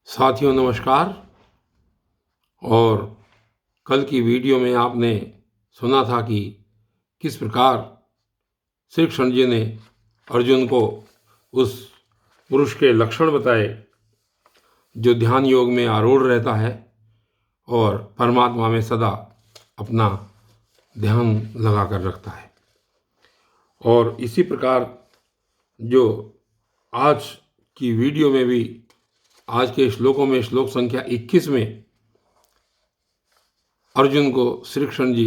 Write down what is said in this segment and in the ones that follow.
साथियों नमस्कार। और कल की वीडियो में आपने सुना था कि किस प्रकार श्री कृष्ण जी ने अर्जुन को उस पुरुष के लक्षण बताए जो ध्यान योग में आरूढ़ रहता है और परमात्मा में सदा अपना ध्यान लगा कर रखता है। और इसी प्रकार जो आज की वीडियो में भी आज के श्लोकों में श्लोक संख्या 21 में अर्जुन को श्री कृष्ण जी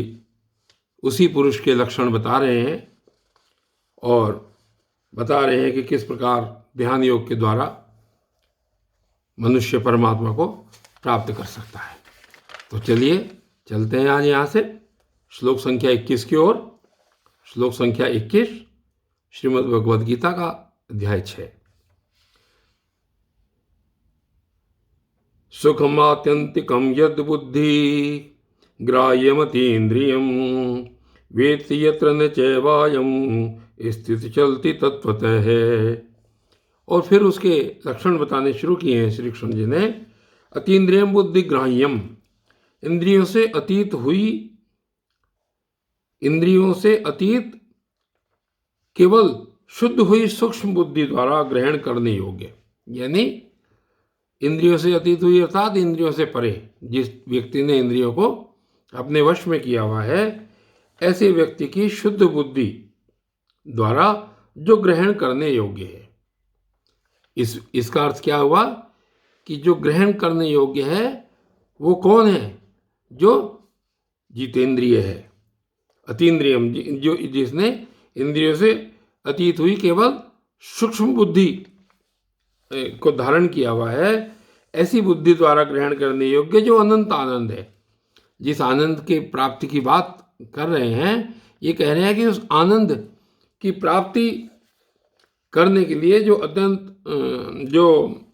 उसी पुरुष के लक्षण बता रहे हैं और बता रहे हैं कि किस प्रकार ध्यान योग के द्वारा मनुष्य परमात्मा को प्राप्त कर सकता है। तो चलिए चलते हैं आज यहाँ से श्लोक संख्या 21 की ओर। श्लोक संख्या 21 श्रीमद् भगवद गीता का अध्याय 6। सुखमात्यंतिकं यद बुद्धि ग्राह्यमतीन्द्रियं वेत्ति यत्र न चैवायं स्थित चलति तत्वतः है। और फिर उसके लक्षण बताने शुरू किए हैं श्री कृष्ण जी ने। अतीन्द्रियम बुद्धि ग्राह्यम, इंद्रियों से अतीत हुई, इंद्रियों से अतीत केवल शुद्ध हुई सूक्ष्म बुद्धि द्वारा ग्रहण करने योग्य, यानी इंद्रियों से अतीत हुई अर्थात इंद्रियों से परे जिस व्यक्ति ने इंद्रियों को अपने वश में किया हुआ है, ऐसे व्यक्ति की शुद्ध बुद्धि द्वारा जो ग्रहण करने योग्य है। इसका अर्थ क्या हुआ कि जो ग्रहण करने योग्य है वो कौन है? जो जितेंद्रिय है। अतीन्द्रियम, जो जिसने इंद्रियों से अतीत हुई केवल सूक्ष्म बुद्धि को धारण किया हुआ है, ऐसी बुद्धि द्वारा ग्रहण करने योग्य जो अनंत आनंद है। जिस आनंद के प्राप्ति की बात कर रहे हैं, ये कह रहे हैं कि उस आनंद की प्राप्ति करने के लिए जो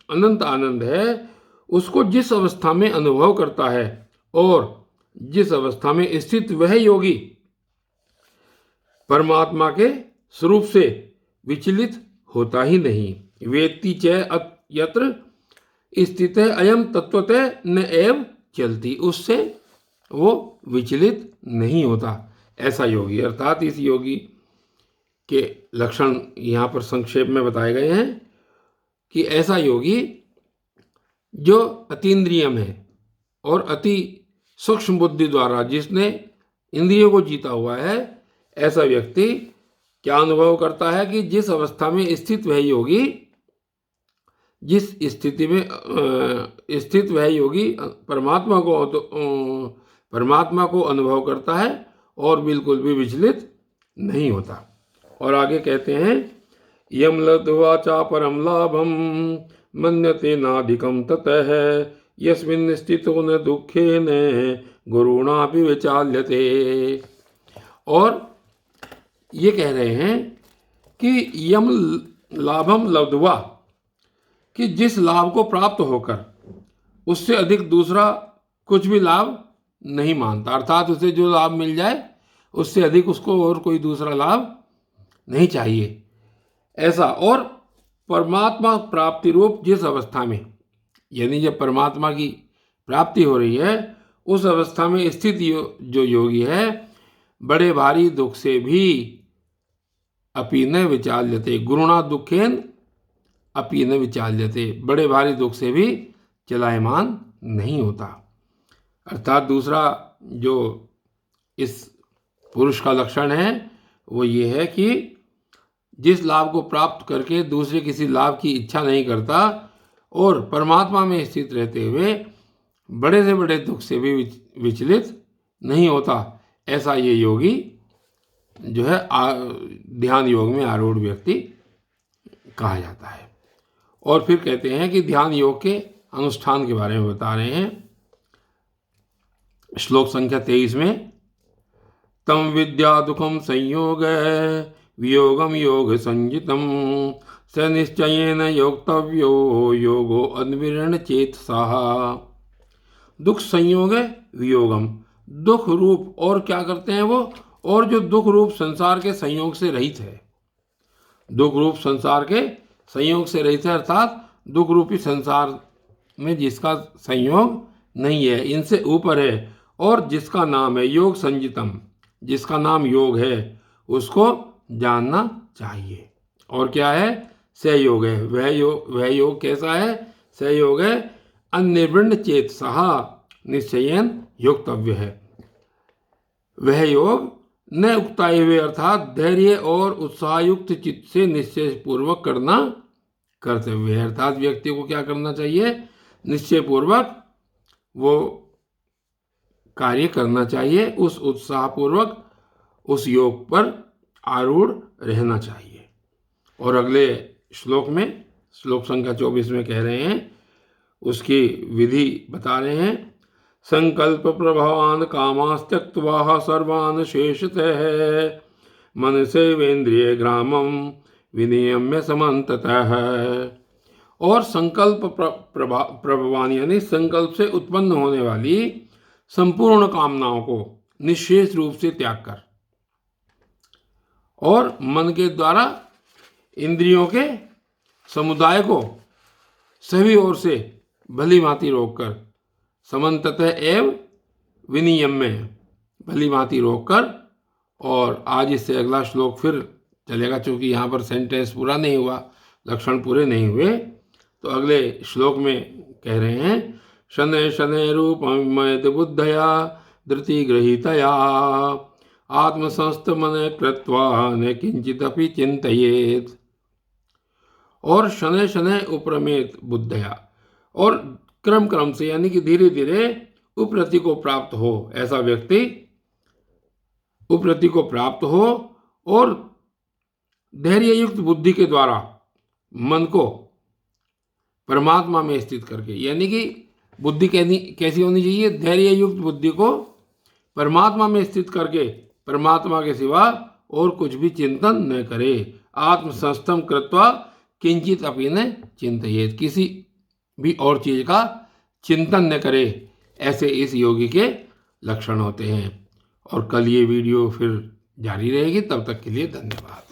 अनंत आनंद है उसको जिस अवस्था में अनुभव करता है और जिस अवस्था में स्थित वह योगी परमात्मा के स्वरूप से विचलित होता ही नहीं। वेत्ति च यत्र स्थित है अयम तत्वतः न एव चलती, उससे वो विचलित नहीं होता ऐसा योगी। अर्थात इस योगी के लक्षण यहाँ पर संक्षेप में बताए गए हैं कि ऐसा योगी जो अतीन्द्रियम है और अति सूक्ष्म बुद्धि द्वारा जिसने इंद्रियों को जीता हुआ है, ऐसा व्यक्ति क्या अनुभव करता है कि जिस अवस्था में स्थित वह योगी, जिस स्थिति में स्थित वह योगी परमात्मा को अनुभव करता है और बिल्कुल भी विचलित नहीं होता। और आगे कहते हैं, यम लब्ध्वा चा परम लाभम मन्यते नाधिकम ततः यस्मिन् स्थितो न दुःखेन गुरुणापि विचाल्यते। और ये कह रहे हैं कि यम लाभम लब्ध्वा, कि जिस लाभ को प्राप्त होकर उससे अधिक दूसरा कुछ भी लाभ नहीं मानता, अर्थात उसे जो लाभ मिल जाए उससे अधिक उसको और कोई दूसरा लाभ नहीं चाहिए, ऐसा। और परमात्मा प्राप्ति रूप जिस अवस्था में, यानी जब परमात्मा की प्राप्ति हो रही है उस अवस्था में स्थित जो योगी है, बड़े भारी दुख से भी अपि न विचाल्यते, गुरुणा दुखेन अपि न विचाल्यते, बड़े भारी दुख से भी चलायमान नहीं होता। अर्थात दूसरा जो इस पुरुष का लक्षण है वो ये है कि जिस लाभ को प्राप्त करके दूसरे किसी लाभ की इच्छा नहीं करता और परमात्मा में स्थित रहते हुए बड़े से बड़े दुख से भी विचलित नहीं होता, ऐसा ये योगी जो है ध्यान योग में आरूढ़ व्यक्ति कहा जाता है। और फिर कहते हैं कि ध्यान योग के अनुष्ठान के बारे में बता रहे हैं श्लोक संख्या 23 में। तम विद्या दुखम संयोग वियोगम योग संजितम स निश्चयेन योक्तव्यो योगो अनविरण चेतसा। दुख संयोग वियोगम, दुख रूप और क्या करते हैं वो, और जो दुख रूप संसार के संयोग से रहित है, दुख रूप संसार के संयोग से रहित है, अर्थात दुख रूपी संसार में जिसका संयोग नहीं है, इनसे ऊपर है, और जिसका नाम है योग संजितम, जिसका नाम योग है उसको जानना चाहिए। और क्या है? सहयोग है। वह योग कैसा है? सहयोग है अन्यवृण चेत सहा निश्चयन योक्तव्य है। वह योग न उकताए हुए अर्थात धैर्य और उत्साहयुक्त चित्त से निश्चय पूर्वक करना कर्तव्य है। अर्थात व्यक्ति को क्या करना चाहिए? निश्चय पूर्वक वो कार्य करना चाहिए, उस उत्साह पूर्वक उस योग पर आरूढ़ रहना चाहिए। और अगले श्लोक में, श्लोक संख्या 24 में कह रहे हैं, उसकी विधि बता रहे हैं। संकल्प प्रभावान कामास्त्यक्त्वा सर्वान् शेषतः मन सेवेन्द्रिय ग्रामम विनियम्य समन्ततः। और संकल्प प्रभवान यानी संकल्प से उत्पन्न होने वाली संपूर्ण कामनाओं को निश्शेष रूप से त्याग कर और मन के द्वारा इंद्रियों के समुदाय को सभी ओर से भली भांति रोककर, समन्ततः एव विनियम्य, भली भांति रोककर। और आज इससे अगला श्लोक फिर चलेगा, चूंकि यहाँ पर सेंटेंस पूरा नहीं हुआ, लक्षण पूरे नहीं हुए, तो अगले श्लोक में कह रहे हैं शनैः शनैः रूपमयद बुद्धया धृति गृहीतया आत्मसंस्थमनः कृत्वा न किंचिदपि चिंतयेत्। और शनैः शनैः उपरमेत बुद्धया, और क्रम क्रम से यानी कि धीरे धीरे उपरति को प्राप्त हो, ऐसा व्यक्ति उपरति को प्राप्त हो और धैर्य युक्त बुद्धि के द्वारा मन को परमात्मा में स्थित करके, यानी कि बुद्धि कैसी होनी चाहिए? धैर्य युक्त बुद्धि को परमात्मा में स्थित करके परमात्मा के सिवा और कुछ भी चिंतन न करे। आत्मसंस्थम कृत्वा किंचित अपि न चिंतयेत्, किसी भी और चीज का चिंतन न करे। ऐसे इस योगी के लक्षण होते हैं। और कल ये वीडियो फिर जारी रहेगी, तब तक के लिए धन्यवाद।